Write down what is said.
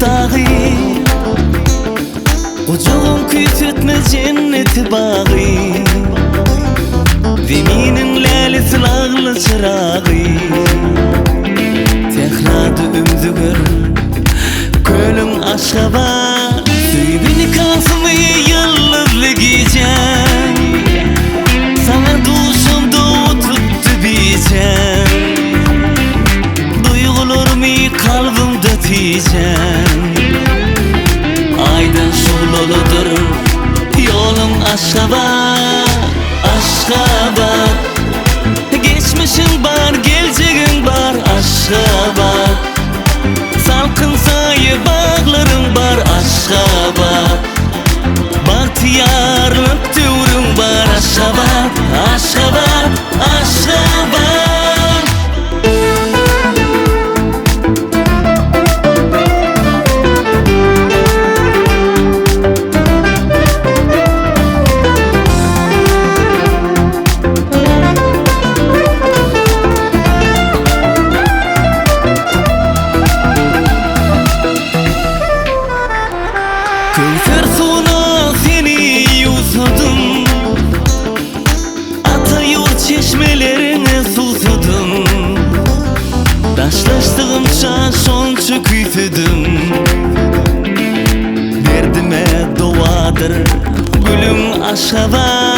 dağı, Ocağım küytütme cenneti bağı, Zeminin lälesi lağlı çırağı. Tehladı ümdü görün Kölüm Aşgabat, Süybini kasımı yıldızlı giyeceğim. Sana duşumda tuttu diyeceğim. Duygularımı kalbimde diyeceğim. Aydan şululudur yolum Aşgabat, Aşgabat. Geçmişin var, geleceğin var Aşgabat. Salkın sayı bağların var Aşgabat. Bahtiyarlık tüvrün var Aşgabat, Aşgabat, Aşgabat. Köyser suna seni yusadım, ata yurt çeşmelerine susadım. Taşlaştığımça şonça küytüdüm. Derdime dovadır gülüm Aşgabat.